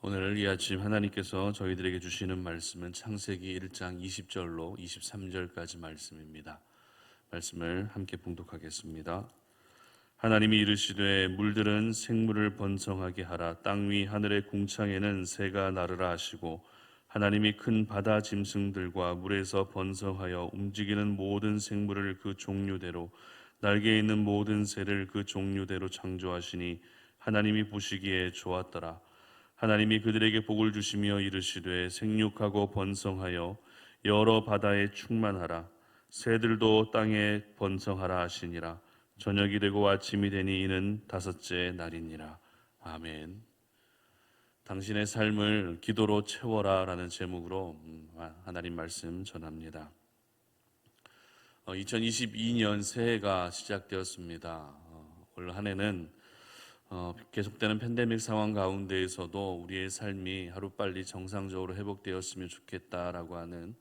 오늘 이 아침 하나님께서 저희들에게 주시는 말씀은 창세기 1장 20절로 23절까지 말씀입니다. 말씀을 함께 봉독하겠습니다. 하나님이 이르시되 물들은 생물을 번성하게 하라. 땅 위 하늘의 궁창에는 새가 나르라 하시고 하나님이 큰 바다 짐승들과 물에서 번성하여 움직이는 모든 생물을 그 종류대로 날개 있는 모든 새를 그 종류대로 창조하시니 하나님이 보시기에 좋았더라. 하나님이 그들에게 복을 주시며 이르시되 생육하고 번성하여 여러 바다에 충만하라. 새들도 땅에 번성하라 하시니라. 저녁이 되고 아침이 되니 이는 다섯째 날이니라. 아멘. 당신의 삶을 기도로 채워라 라는 제목으로 하나님 말씀 전합니다. 2022년 새해가 시작되었습니다. 올 한 해는 계속되는 팬데믹 상황 가운데에서도 우리의 삶이 하루빨리 정상적으로 회복되었으면 좋겠다라고 하는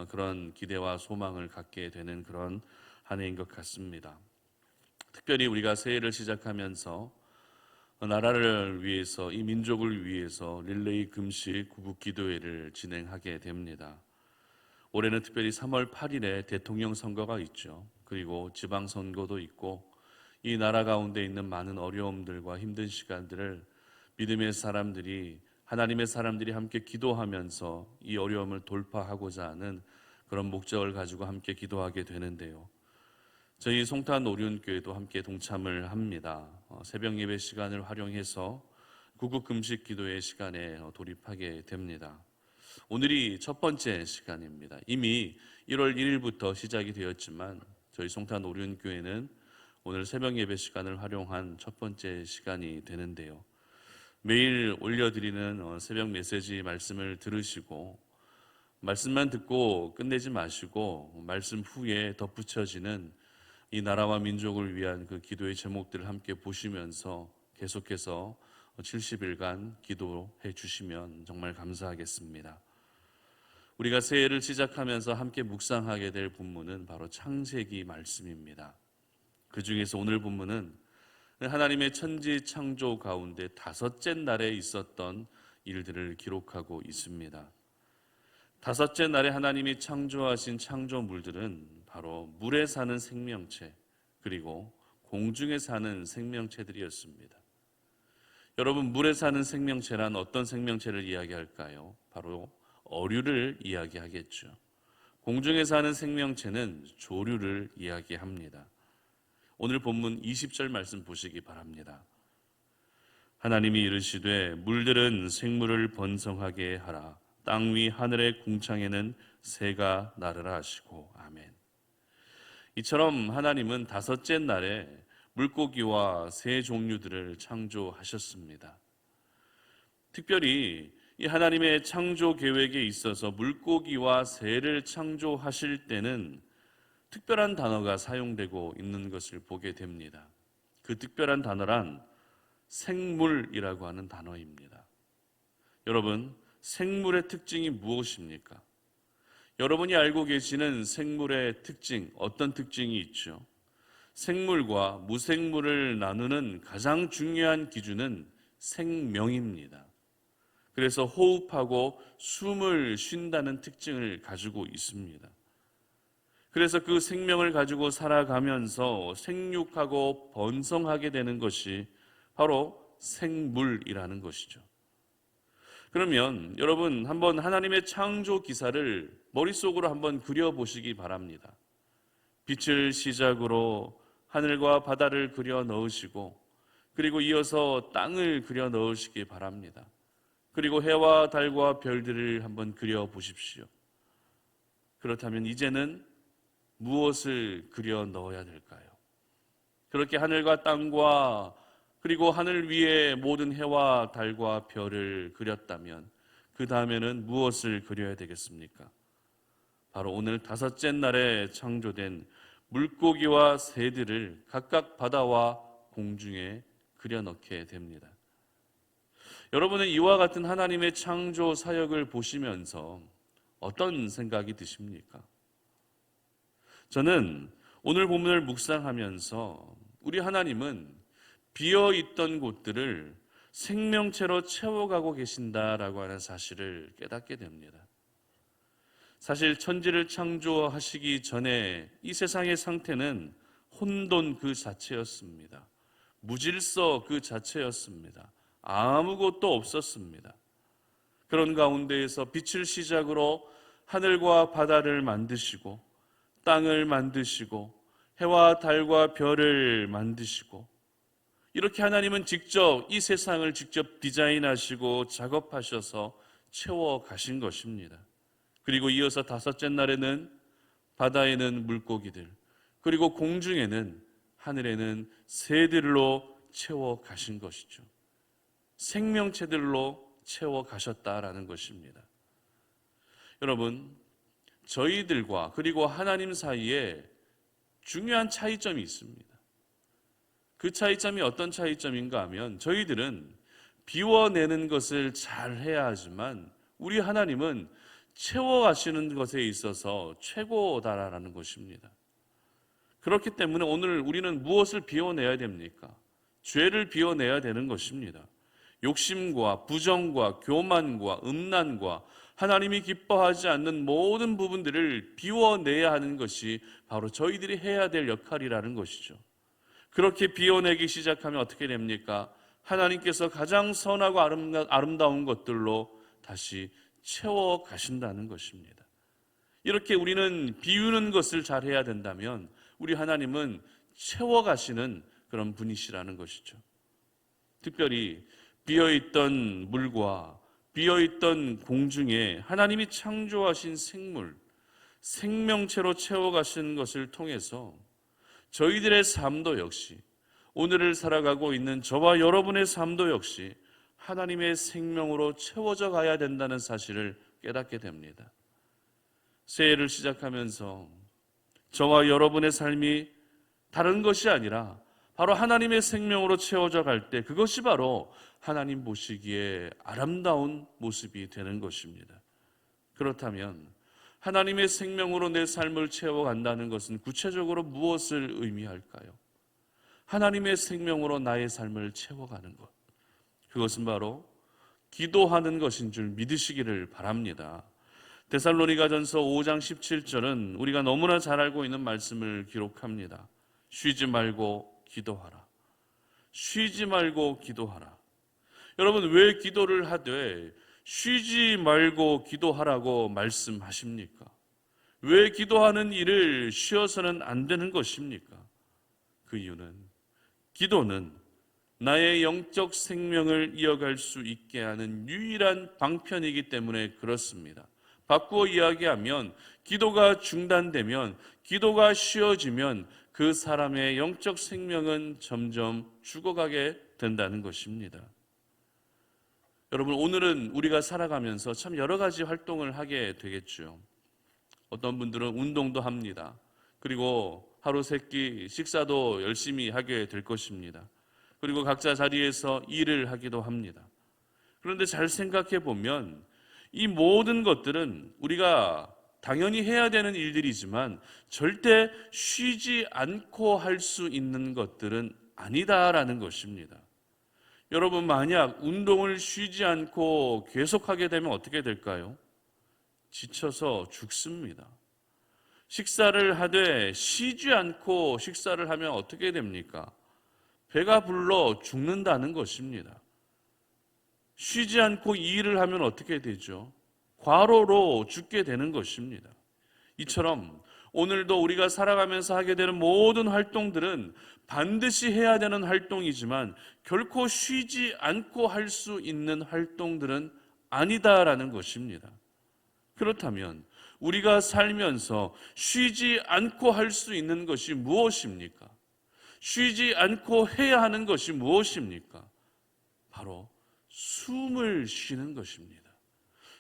그런 기대와 소망을 갖게 되는 그런 한 해인 것 같습니다. 특별히 우리가 새해를 시작하면서 나라를 위해서, 이 민족을 위해서 릴레이 금식 구국 기도회를 진행하게 됩니다. 올해는 특별히 3월 8일에 대통령 선거가 있죠. 그리고 지방선거도 있고 이 나라 가운데 있는 많은 어려움들과 힘든 시간들을 믿음의 사람들이, 하나님의 사람들이 함께 기도하면서 이 어려움을 돌파하고자 하는 그런 목적을 가지고 함께 기도하게 되는데요. 저희 송탄 오륜교회도 함께 동참을 합니다. 새벽 예배 시간을 활용해서 구국 금식 기도의 시간에 돌입하게 됩니다. 오늘이 첫 번째 시간입니다. 이미 1월 1일부터 시작이 되었지만 저희 송탄 오륜교회는 오늘 새벽 예배 시간을 활용한 첫 번째 시간이 되는데요. 매일 올려드리는 새벽 메시지 말씀을 들으시고 말씀만 듣고 끝내지 마시고 말씀 후에 덧붙여지는 이 나라와 민족을 위한 그 기도의 제목들을 함께 보시면서 계속해서 70일간 기도해 주시면 정말 감사하겠습니다. 우리가 새해를 시작하면서 함께 묵상하게 될 본문은 바로 창세기 말씀입니다. 그 중에서 오늘 본문은 하나님의 천지 창조 가운데 다섯째 날에 있었던 일들을 기록하고 있습니다. 다섯째 날에 하나님이 창조하신 창조물들은 바로 물에 사는 생명체 그리고 공중에 사는 생명체들이었습니다. 여러분, 물에 사는 생명체란 어떤 생명체를 이야기할까요? 바로 어류를 이야기하겠죠. 공중에 사는 생명체는 조류를 이야기합니다. 오늘 본문 20절 말씀 보시기 바랍니다. 하나님이 이르시되 물들은 생물을 번성하게 하라. 땅 위 하늘의 궁창에는 새가 나르라 하시고. 아멘. 이처럼 하나님은 다섯째 날에 물고기와 새 종류들을 창조하셨습니다. 특별히 이 하나님의 창조 계획에 있어서 물고기와 새를 창조하실 때는 특별한 단어가 사용되고 있는 것을 보게 됩니다. 그 특별한 단어란 생물이라고 하는 단어입니다. 여러분, 생물의 특징이 무엇입니까? 여러분이 알고 계시는 생물의 특징, 어떤 특징이 있죠? 생물과 무생물을 나누는 가장 중요한 기준은 생명입니다. 그래서 호흡하고 숨을 쉰다는 특징을 가지고 있습니다. 그래서 그 생명을 가지고 살아가면서 생육하고 번성하게 되는 것이 바로 생물이라는 것이죠. 그러면 여러분 한번 하나님의 창조 기사를 머릿속으로 한번 그려보시기 바랍니다. 빛을 시작으로 하늘과 바다를 그려 넣으시고 그리고 이어서 땅을 그려 넣으시기 바랍니다. 그리고 해와 달과 별들을 한번 그려 보십시오. 그렇다면 이제는 무엇을 그려 넣어야 될까요? 그렇게 하늘과 땅과 그리고 하늘 위에 모든 해와 달과 별을 그렸다면 그 다음에는 무엇을 그려야 되겠습니까? 바로 오늘 다섯째 날에 창조된 물고기와 새들을 각각 바다와 공중에 그려 넣게 됩니다. 여러분은 이와 같은 하나님의 창조 사역을 보시면서 어떤 생각이 드십니까? 저는 오늘 본문을 묵상하면서 우리 하나님은 비어있던 곳들을 생명체로 채워가고 계신다라고 하는 사실을 깨닫게 됩니다. 사실 천지를 창조하시기 전에 이 세상의 상태는 혼돈 그 자체였습니다. 무질서 그 자체였습니다. 아무것도 없었습니다. 그런 가운데에서 빛을 시작으로 하늘과 바다를 만드시고 땅을 만드시고 해와 달과 별을 만드시고, 이렇게 하나님은 직접 이 세상을 직접 디자인하시고 작업하셔서 채워 가신 것입니다. 그리고 이어서 다섯째 날에는 바다에는 물고기들, 그리고 공중에는, 하늘에는 새들로 채워 가신 것이죠. 생명체들로 채워 가셨다라는 것입니다. 여러분, 저희들과 그리고 하나님 사이에 중요한 차이점이 있습니다. 그 차이점이 어떤 차이점인가 하면, 저희들은 비워내는 것을 잘 해야 하지만 우리 하나님은 채워가시는 것에 있어서 최고다라는 것입니다. 그렇기 때문에 오늘 우리는 무엇을 비워내야 됩니까? 죄를 비워내야 되는 것입니다. 욕심과 부정과 교만과 음란과 하나님이 기뻐하지 않는 모든 부분들을 비워내야 하는 것이 바로 저희들이 해야 될 역할이라는 것이죠. 그렇게 비워내기 시작하면 어떻게 됩니까? 하나님께서 가장 선하고 아름다운 것들로 다시 채워 가신다는 것입니다. 이렇게 우리는 비우는 것을 잘 해야 된다면 우리 하나님은 채워 가시는 그런 분이시라는 것이죠. 특별히 비어있던 물과 비어있던 공중에 하나님이 창조하신 생물, 생명체로 채워가신 것을 통해서 저희들의 삶도 역시, 오늘을 살아가고 있는 저와 여러분의 삶도 역시 하나님의 생명으로 채워져 가야 된다는 사실을 깨닫게 됩니다. 새해를 시작하면서 저와 여러분의 삶이 다른 것이 아니라 바로 하나님의 생명으로 채워져 갈 때, 그것이 바로 하나님 보시기에 아름다운 모습이 되는 것입니다. 그렇다면 하나님의 생명으로 내 삶을 채워간다는 것은 구체적으로 무엇을 의미할까요? 하나님의 생명으로 나의 삶을 채워가는 것, 그것은 바로 기도하는 것인 줄 믿으시기를 바랍니다. 데살로니가전서 5장 17절은 우리가 너무나 잘 알고 있는 말씀을 기록합니다. 쉬지 말고 기도하라. 쉬지 말고 기도하라. 여러분, 왜 기도를 하되 쉬지 말고 기도하라고 말씀하십니까? 왜 기도하는 일을 쉬어서는 안 되는 것입니까? 그 이유는, 기도는 나의 영적 생명을 이어갈 수 있게 하는 유일한 방편이기 때문에 그렇습니다. 바꾸어 이야기하면, 기도가 중단되면, 기도가 쉬어지면 그 사람의 영적 생명은 점점 죽어가게 된다는 것입니다. 여러분, 오늘은 우리가 살아가면서 참 여러 가지 활동을 하게 되겠죠. 어떤 분들은 운동도 합니다. 그리고 하루 세끼 식사도 열심히 하게 될 것입니다. 그리고 각자 자리에서 일을 하기도 합니다. 그런데 잘 생각해 보면 이 모든 것들은 우리가 당연히 해야 되는 일들이지만 절대 쉬지 않고 할 수 있는 것들은 아니다라는 것입니다. 여러분, 만약 운동을 쉬지 않고 계속하게 되면 어떻게 될까요? 지쳐서 죽습니다. 식사를 하되 쉬지 않고 식사를 하면 어떻게 됩니까? 배가 불러 죽는다는 것입니다. 쉬지 않고 이 일을 하면 어떻게 되죠? 과로로 죽게 되는 것입니다. 이처럼 오늘도 우리가 살아가면서 하게 되는 모든 활동들은 반드시 해야 되는 활동이지만 결코 쉬지 않고 할 수 있는 활동들은 아니다라는 것입니다. 그렇다면 우리가 살면서 쉬지 않고 할 수 있는 것이 무엇입니까? 쉬지 않고 해야 하는 것이 무엇입니까? 바로 숨을 쉬는 것입니다.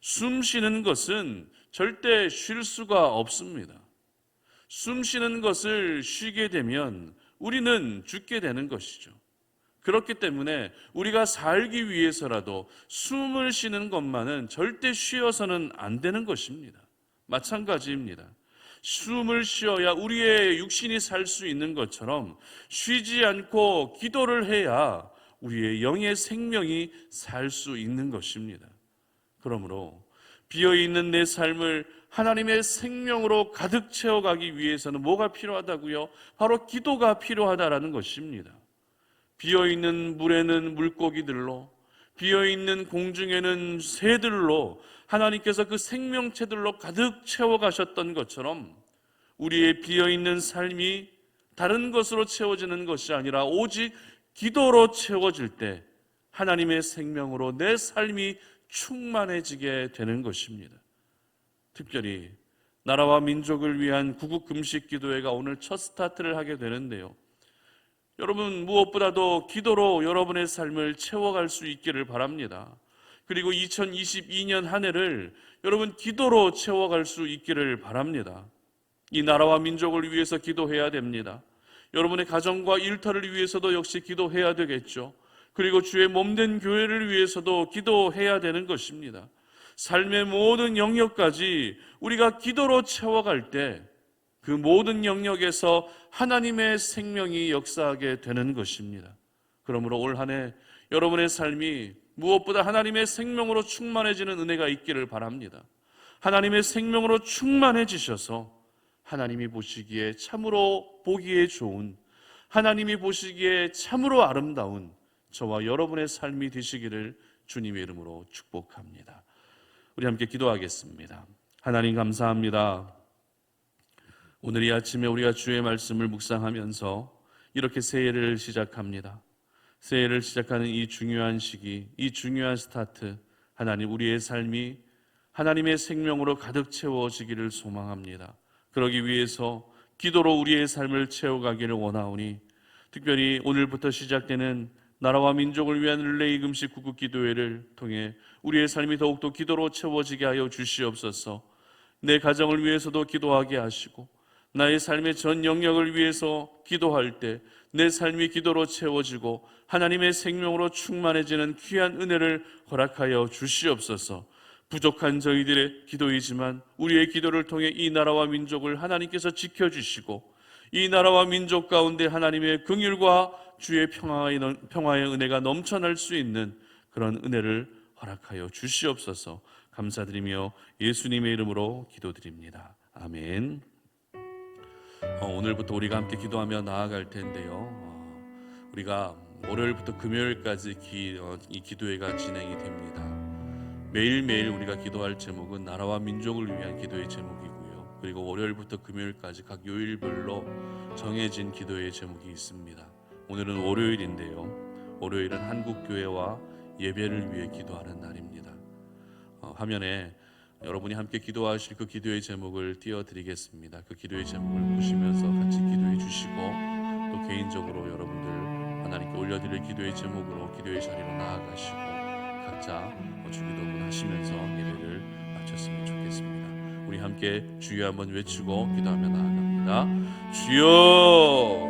숨 쉬는 것은 절대 쉴 수가 없습니다. 숨 쉬는 것을 쉬게 되면 우리는 죽게 되는 것이죠. 그렇기 때문에 우리가 살기 위해서라도 숨을 쉬는 것만은 절대 쉬어서는 안 되는 것입니다. 마찬가지입니다. 숨을 쉬어야 우리의 육신이 살 수 있는 것처럼 쉬지 않고 기도를 해야 우리의 영의 생명이 살 수 있는 것입니다. 그러므로 비어있는 내 삶을 하나님의 생명으로 가득 채워가기 위해서는 뭐가 필요하다고요? 바로 기도가 필요하다라는 것입니다. 비어있는 물에는 물고기들로, 비어있는 공중에는 새들로 하나님께서 그 생명체들로 가득 채워가셨던 것처럼 우리의 비어있는 삶이 다른 것으로 채워지는 것이 아니라 오직 기도로 채워질 때 하나님의 생명으로 내 삶이 충만해지게 되는 것입니다. 특별히 나라와 민족을 위한 구국 금식 기도회가 오늘 첫 스타트를 하게 되는데요. 여러분, 무엇보다도 기도로 여러분의 삶을 채워갈 수 있기를 바랍니다. 그리고 2022년 한 해를 여러분 기도로 채워갈 수 있기를 바랍니다. 이 나라와 민족을 위해서 기도해야 됩니다. 여러분의 가정과 일터를 위해서도 역시 기도해야 되겠죠. 그리고 주의 몸된 교회를 위해서도 기도해야 되는 것입니다. 삶의 모든 영역까지 우리가 기도로 채워갈 때 그 모든 영역에서 하나님의 생명이 역사하게 되는 것입니다. 그러므로 올 한 해 여러분의 삶이 무엇보다 하나님의 생명으로 충만해지는 은혜가 있기를 바랍니다. 하나님의 생명으로 충만해지셔서 하나님이 보시기에 참으로 보기에 좋은, 하나님이 보시기에 참으로 아름다운 저와 여러분의 삶이 되시기를 주님의 이름으로 축복합니다. 우리 함께 기도하겠습니다. 하나님 감사합니다. 오늘 이 아침에 우리가 주의 말씀을 묵상하면서 이렇게 새해를 시작합니다. 새해를 시작하는 이 중요한 시기, 이 중요한 스타트, 하나님 우리의 삶이 하나님의 생명으로 가득 채워지기를 소망합니다. 그러기 위해서 기도로 우리의 삶을 채워가기를 원하오니 특별히 오늘부터 시작되는 나라와 민족을 위한 릴레이 금식 구국 기도회를 통해 우리의 삶이 더욱더 기도로 채워지게 하여 주시옵소서. 내 가정을 위해서도 기도하게 하시고 나의 삶의 전 영역을 위해서 기도할 때 내 삶이 기도로 채워지고 하나님의 생명으로 충만해지는 귀한 은혜를 허락하여 주시옵소서. 부족한 저희들의 기도이지만 우리의 기도를 통해 이 나라와 민족을 하나님께서 지켜주시고 이 나라와 민족 가운데 하나님의 긍휼과 주의 평화의 은혜가 넘쳐날 수 있는 그런 은혜를 허락하여 주시옵소서. 감사드리며 예수님의 이름으로 기도드립니다. 아멘. 오늘부터 우리가 함께 기도하며 나아갈 텐데요. 우리가 월요일부터 금요일까지 이 기도회가 진행이 됩니다. 매일매일 우리가 기도할 제목은 나라와 민족을 위한 기도의 제목이고요. 그리고 월요일부터 금요일까지 각 요일별로 정해진 기도의 제목이 있습니다. 오늘은 월요일인데요. 월요일은 한국교회와 예배를 위해 기도하는 날입니다. 화면에 여러분이 함께 기도하실 그 기도의 제목을 띄워드리겠습니다. 그 기도의 제목을 보시면서 같이 기도해 주시고 또 개인적으로 여러분들 하나님께 올려드릴 기도의 제목으로 기도의 자리로 나아가시고 각자 주기도문 하시면서 예배를 마쳤으면 좋겠습니다. 우리 함께 주여 한번 외치고 기도하며 나아갑니다. 주여